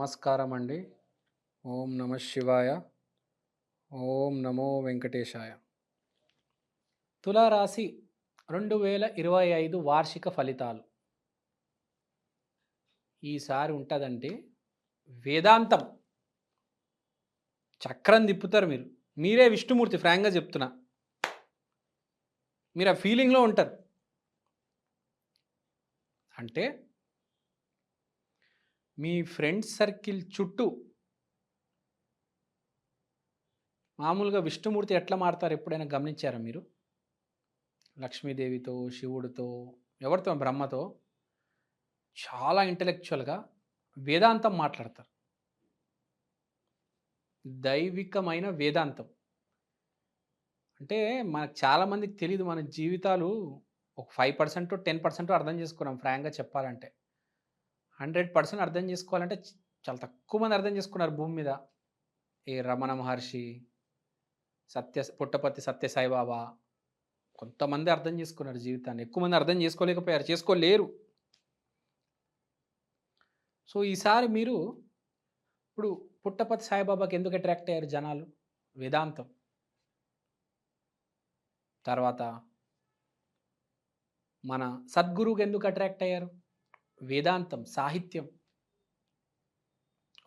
నమస్కారం అండి. ఓం నమ శివాయ. ఓం నమో వెంకటేశాయ. తులారాశి 2025 వార్షిక ఫలితాలు ఈసారి ఉంటుందంటే వేదాంతం చక్రం తిప్పుతారు మీరు. మీరే విష్ణుమూర్తి, ఫ్రాంక్గా చెప్తున్నా. మీరు ఆ ఫీలింగ్లో ఉంటారు. అంటే మీ ఫ్రెండ్స్ సర్కిల్ చుట్టూ మామూలుగా విష్ణుమూర్తి ఎట్లా మారుతారు ఎప్పుడైనా గమనించారా మీరు? లక్ష్మీదేవితో, శివుడితో, ఎవరితో, బ్రహ్మతో చాలా ఇంటెలెక్చువల్గా వేదాంతం మాట్లాడతారు. దైవికమైన వేదాంతం. అంటే మనకు చాలామందికి తెలీదు. మన జీవితాలు ఒక 5% 10% అర్థం చేసుకున్నాం ఫ్రాంక్గా చెప్పాలంటే. 100% అర్థం చేసుకోవాలంటే చాలా తక్కువ మంది అర్థం చేసుకున్నారు భూమి మీద. ఈ రమణ మహర్షి, పుట్టపర్తి సత్యసాయిబాబా, కొంతమంది అర్థం చేసుకున్నారు జీవితాన్ని. ఎక్కువ మంది అర్థం చేసుకోలేకపోయారు, చేసుకోలేరు. సో ఈసారి మీరు ఇప్పుడు పుట్టపర్తి సాయిబాబాకి ఎందుకు అట్రాక్ట్ అయ్యారు జనాలు? వేదాంతం. తర్వాత మన సద్గురువుకి ఎందుకు అట్రాక్ట్ అయ్యారు? వేదాంతం, సాహిత్యం.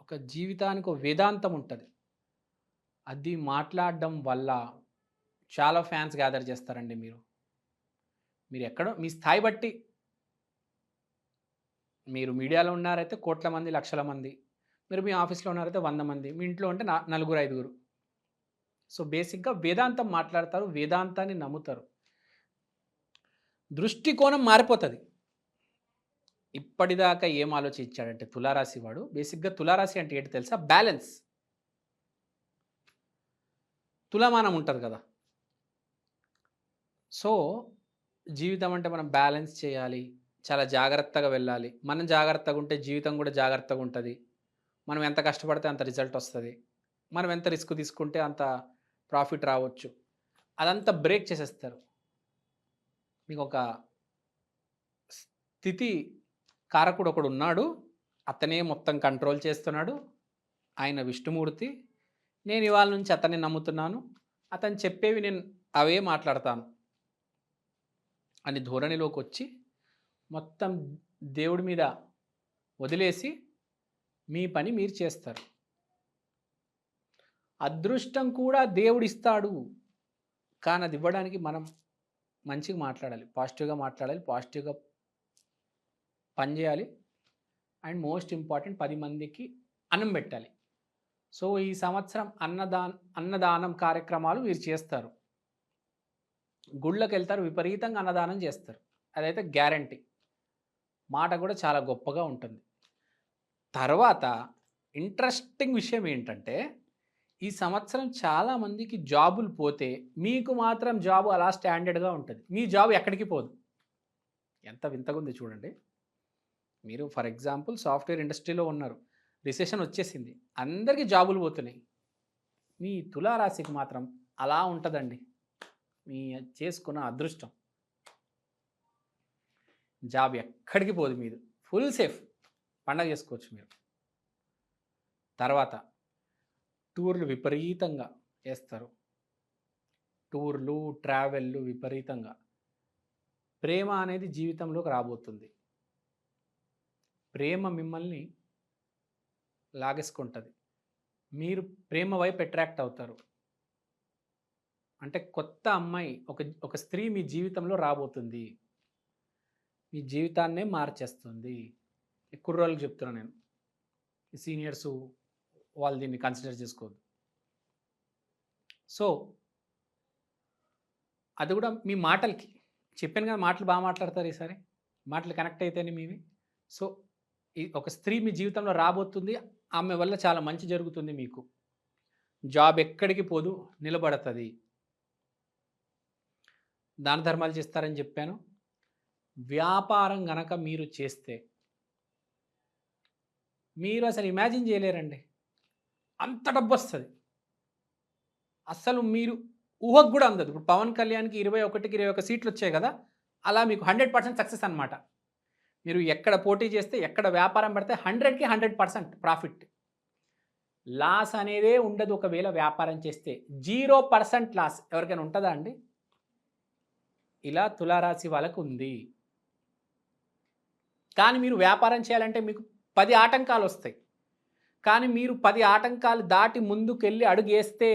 ఒక జీవితానికి ఒక వేదాంతం ఉంటుంది. అది మాట్లాడడం వల్ల చాలా ఫ్యాన్స్ గ్యాదర్ చేస్తారండి. మీరు ఎక్కడో మీ స్థాయి బట్టి, మీరు మీడియాలో ఉన్నారైతే కోట్ల మంది, లక్షల మంది. మీరు మీ ఆఫీస్లో ఉన్నారైతే 100 మంది. మీ ఇంట్లో ఉంటే నలుగురు, ఐదుగురు. సో బేసిక్గా వేదాంతం మాట్లాడతారు, వేదాంతాన్ని నమ్ముతారు. దృష్టికోణం మారిపోతుంది. ఇప్పటిదాకా ఏం ఆలోచించాడంటే తులారాశి వాడు, బేసిక్గా తులారాశి అంటే ఏంటి తెలుసా? బ్యాలెన్స్. తులమానం ఉంటుంది కదా. సో జీవితం అంటే మనం బ్యాలెన్స్ చేయాలి, చాలా జాగ్రత్తగా వెళ్ళాలి. మనం జాగ్రత్తగా ఉంటే జీవితం కూడా జాగ్రత్తగా ఉంటుంది. మనం ఎంత కష్టపడితే అంత రిజల్ట్ వస్తుంది. మనం ఎంత రిస్క్ తీసుకుంటే అంత ప్రాఫిట్ రావచ్చు. అదంతా బ్రేక్ చేసేస్తారు. మీకు ఒక స్థితి కారకుడు ఒకడు ఉన్నాడు, అతనే మొత్తం కంట్రోల్ చేస్తున్నాడు. ఆయన విష్ణుమూర్తి. నేను ఇవాళ నుంచి అతన్ని నమ్ముతున్నాను, అతను చెప్పేవి నేను అవే మాట్లాడతాను అని ధోరణిలోకి వచ్చి మొత్తం దేవుడి మీద వదిలేసి మీ పని మీరు చేస్తారు. అదృష్టం కూడా దేవుడు ఇస్తాడు, కానీ అది ఇవ్వడానికి మనం మంచిగా మాట్లాడాలి, పాజిటివ్గా మాట్లాడాలి, పాజిటివ్గా పనిచేయాలి. అండ్ మోస్ట్ ఇంపార్టెంట్ 10 మందికి అన్నం పెట్టాలి. సో ఈ సంవత్సరం అన్నదానం కార్యక్రమాలు మీరు చేస్తారు. గుళ్ళకి వెళ్తారు, విపరీతంగా అన్నదానం చేస్తారు. అదైతే గ్యారంటీ. మాట కూడా చాలా గొప్పగా ఉంటుంది. తర్వాత ఇంట్రెస్టింగ్ విషయం ఏంటంటే, ఈ సంవత్సరం చాలామందికి జాబులు పోతే మీకు మాత్రం జాబు అలా స్టాండర్డ్గా ఉంటుంది. మీ జాబ్ ఎక్కడికి పోదు. ఎంత వింతగా ఉంది చూడండి. మీరు ఫర్ ఎగ్జాంపుల్ సాఫ్ట్వేర్ ఇండస్ట్రీలో ఉన్నారు, రిసెషన్ వచ్చేసింది, అందరికీ జాబులు పోతున్నాయి. మీ తులారాశికి మాత్రం అలా ఉంటుందండి. మీ చేసుకున్న అదృష్టం. జాబ్ ఎక్కడికి పోదు, మీది ఫుల్ సేఫ్, పండగ చేసుకోవచ్చు మీరు. తర్వాత టూర్లు విపరీతంగా వేస్తారు. టూర్లు, ట్రావెల్లు విపరీతంగా. ప్రేమ అనేది జీవితంలోకి రాబోతుంది. ప్రేమ మిమ్మల్ని లాగేసుకుంటుంది. మీరు ప్రేమ వైపు అట్రాక్ట్ అవుతారు. అంటే కొత్త అమ్మాయి, ఒక స్త్రీ మీ జీవితంలో రాబోతుంది. మీ జీవితాన్నే మార్చేస్తుంది. ఈ కుర్రోళ్ళకి చెప్తున్నాను నేను. ఈ సీనియర్సు వాళ్ళు దీన్ని కన్సిడర్ చేసుకోవద్దు. సో అది కూడా మీ మాటలకి చెప్పాను కదా, మాటలు బాగా మాట్లాడతారు. ఈసారి మాటలు కనెక్ట్ అయితేనే మీవి. సో ఈ ఒక స్త్రీ మీ జీవితంలో రాబోతుంది. ఆమె వల్ల చాలా మంచి జరుగుతుంది. మీకు జాబ్ ఎక్కడికి పోదు, నిలబడుతుంది. దాన ధర్మాలు చేస్తారని చెప్పాను. వ్యాపారం గనక మీరు చేస్తే మీరు అసలు ఇమాజిన్ చేయలేరండి, అంత డబ్బు వస్తుంది. అస్సలు మీరు ఊహకు కూడా అందదు. ఇప్పుడు పవన్ కళ్యాణ్కి 21కి 21 సీట్లు వచ్చాయి కదా, అలా మీకు 100% సక్సెస్ అనమాట. మీరు ఎక్కడ పోటీ చేస్తే, ఎక్కడ వ్యాపారం పెడితే 100కి 100% ప్రాఫిట్. లాస్ అనేదే ఉండదు ఒకవేళ వ్యాపారం చేస్తే. 0% లాస్ ఎవరికైనా ఉంటుందా అండి? ఇలా తులారాశి వాళ్ళకు ఉంది. కానీ మీరు వ్యాపారం చేయాలంటే మీకు 10 ఆటంకాలు వస్తాయి. కానీ మీరు 10 ఆటంకాలు దాటి ముందుకెళ్ళి అడుగేస్తే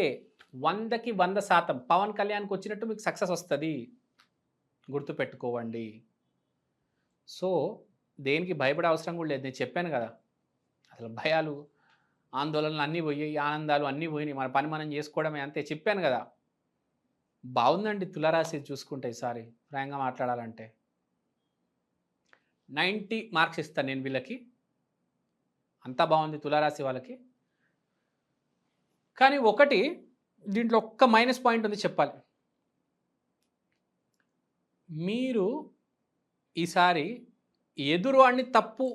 100కి 100% పవన్ కళ్యాణ్కి వచ్చినట్టు మీకు సక్సెస్ వస్తుంది. గుర్తుపెట్టుకోవండి. సో దేనికి భయపడే అవసరం కూడా లేదు. నేను చెప్పాను కదా, అసలు భయాలు ఆందోళనలు అన్నీ పోయాయి, ఆనందాలు అన్నీ పోయినాయి, మన పని మనం చేసుకోవడమే అంతే. చెప్పాను కదా. బాగుందండి తులారాశి చూసుకుంటే ఈసారి ఫ్రాంక్గా మాట్లాడాలంటే 90 మార్క్స్ ఇస్తాను నేను వీళ్ళకి. అంతా బాగుంది తులారాశి వాళ్ళకి. కానీ ఒకటి దీంట్లో ఒక్క మైనస్ పాయింట్ ఉంది చెప్పాలి. మీరు ఈసారి ఎదురువాడిని తప్పు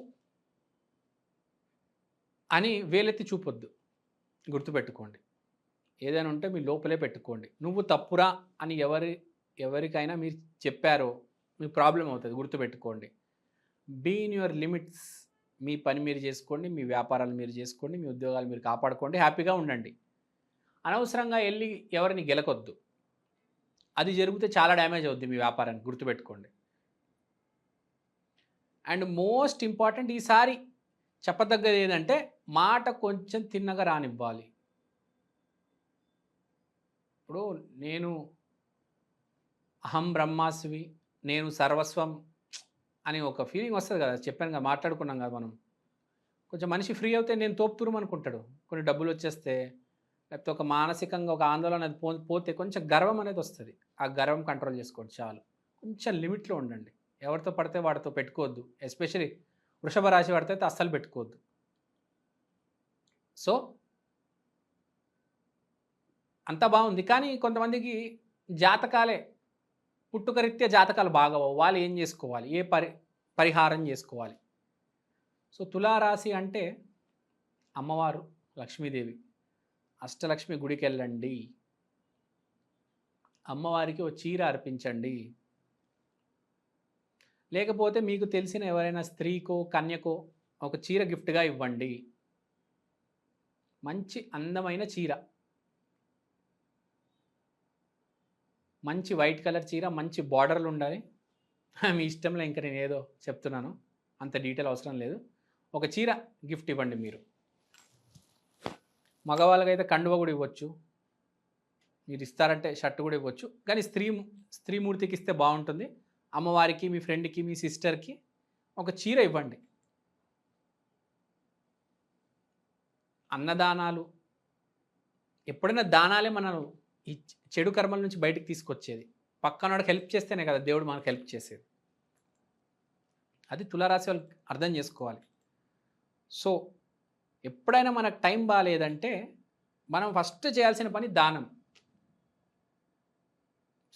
అని వేలెత్తి చూపొద్దు. గుర్తుపెట్టుకోండి. ఏదైనా ఉంటే మీ లోపలే పెట్టుకోండి. నువ్వు తప్పురా అని ఎవరికైనా మీరు చెప్పారో మీ ప్రాబ్లం అవుతుంది. గుర్తుపెట్టుకోండి. Be in your limits. మీ పని మీరు చేసుకోండి, మీ వ్యాపారాలు మీరు చేసుకోండి, మీ ఉద్యోగాలు మీరు కాపాడుకోండి, హ్యాపీగా ఉండండి. అనవసరంగా వెళ్ళి ఎవరిని గెలకొద్దు. అది జరిగితే చాలా డ్యామేజ్ అవుద్ది మీ వ్యాపారానికి. గుర్తుపెట్టుకోండి. అండ్ మోస్ట్ ఇంపార్టెంట్ ఈసారి చెప్పదగ్గది ఏంటంటే మాట కొంచెం తిన్నగా రానివ్వాలి. ఇప్పుడు నేను అహం బ్రహ్మాస్మి, నేను సర్వస్వం అని ఒక ఫీలింగ్ వస్తుంది కదా. చెప్పాను కదా, మాట్లాడుకున్నాం కదా మనం. కొంచెం మనిషి ఫ్రీ అవుతే నేను తోపుతురు అనుకుంటాడు. కొన్ని డబ్బులు వచ్చేస్తే, లేకపోతే ఒక మానసికంగా ఒక ఆందోళన అది పోతే కొంచెం గర్వం అనేది వస్తుంది. ఆ గర్వం కంట్రోల్ చేసుకోండి చాలు. కొంచెం లిమిట్లో ఉండండి. ఎవరితో పడితే వాడితో పెట్టుకోవద్దు. ఎస్పెషలీ వృషభ రాశి పడితే అస్సలు పెట్టుకోవద్దు. సో అంతా బాగుంది. కానీ కొంతమందికి జాతకాలే పుట్టుకరీత్యా జాతకాలు బాగోవు. వాళ్ళు ఏం చేసుకోవాలి, ఏ పరిహారం చేసుకోవాలి? సో తులారాశి అంటే అమ్మవారు లక్ష్మీదేవి. అష్టలక్ష్మి గుడికి వెళ్ళండి, అమ్మవారికి ఓ చీర అర్పించండి. లేకపోతే మీకు తెలిసిన ఎవరైనా స్త్రీకో కన్యకో ఒక చీర గిఫ్ట్గా ఇవ్వండి. మంచి అందమైన చీర, మంచి వైట్ కలర్ చీర, మంచి బార్డర్లు ఉండాలి. మీ ఇష్టంలో ఇంకా నేను ఏదో చెప్తున్నాను, అంత డీటెయిల్ అవసరం లేదు. ఒక చీర గిఫ్ట్ ఇవ్వండి మీరు. మగవాళ్ళకైతే కండువ కూడా ఇవ్వచ్చు. మీరు ఇస్తారంటే షర్ట్ కూడా ఇవ్వచ్చు. కానీ స్త్రీమూర్తికి ఇస్తే బాగుంటుంది. అమ్మవారికి, మీ ఫ్రెండ్కి, మీ సిస్టర్కి ఒక చీర ఇవ్వండి. అన్నదానాలు ఎప్పుడైనా దానాలే మనను ఈ చెడు కర్మల నుంచి బయటికి తీసుకొచ్చేది. పక్కనోడికి హెల్ప్ చేస్తేనే కదా దేవుడు మనకు హెల్ప్ చేసేది. అది తులారాశి వాళ్ళు అర్థం చేసుకోవాలి. సో ఎప్పుడైనా మనకు టైం బాగాలేదంటే మనం ఫస్ట్ చేయాల్సిన పని దానం.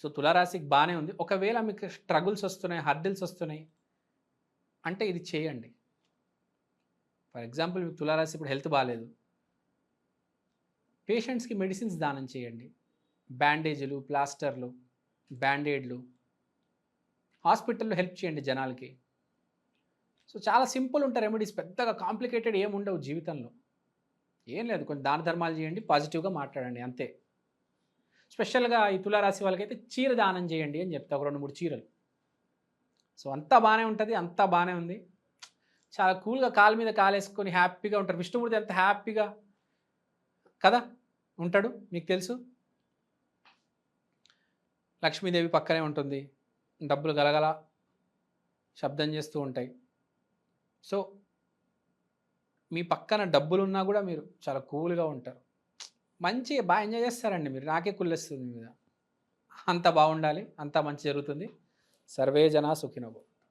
సో తులారాశికి బాగానే ఉంది. ఒకవేళ మీకు స్ట్రగుల్స్ వస్తున్నాయి, హర్డిల్స్ వస్తున్నాయి అంటే ఇది చేయండి. ఫర్ ఎగ్జాంపుల్ మీకు తులారాశి ఇప్పుడు హెల్త్ బాగాలేదు, పేషెంట్స్కి మెడిసిన్స్ దానం చేయండి. బ్యాండేజీలు, ప్లాస్టర్లు, బ్యాండేడ్లు, హాస్పిటల్లో హెల్ప్ చేయండి జనాలకి. సో చాలా సింపుల్ ఉంటాయి రెమెడీస్, పెద్దగా కాంప్లికేటెడ్ ఏమి ఉండవు జీవితంలో. ఏం లేదు, కొంచెం దాన ధర్మాలు చేయండి, పాజిటివ్గా మాట్లాడండి అంతే. స్పెషల్గా ఈ తులారాశి వాళ్ళకైతే చీర దానం చేయండి అని చెప్తా, ఒక 2-3 చీరలు. సో అంతా బాగానే ఉంటుంది, అంతా బాగానే ఉంది. చాలా కూల్గా కాలు మీద కాలేసుకొని హ్యాపీగా ఉంటారు. విష్ణుమూర్తి ఎంత హ్యాపీగా కదా ఉంటాడు మీకు తెలుసు. లక్ష్మీదేవి పక్కనే ఉంటుంది, డబ్బులు గలగల శబ్దం చేస్తూ ఉంటాయి. సో మీ పక్కన డబ్బులున్నా కూడా మీరు చాలా కూల్గా ఉంటారు, మంచిగా బాగా ఎంజాయ్ చేస్తారండి మీరు. నాకే కుళ్ళేస్తుంది మీ మీద. అంత బాగుండాలి, అంతా మంచి జరుగుతుంది. సర్వే జనా సుఖినో భవంతు.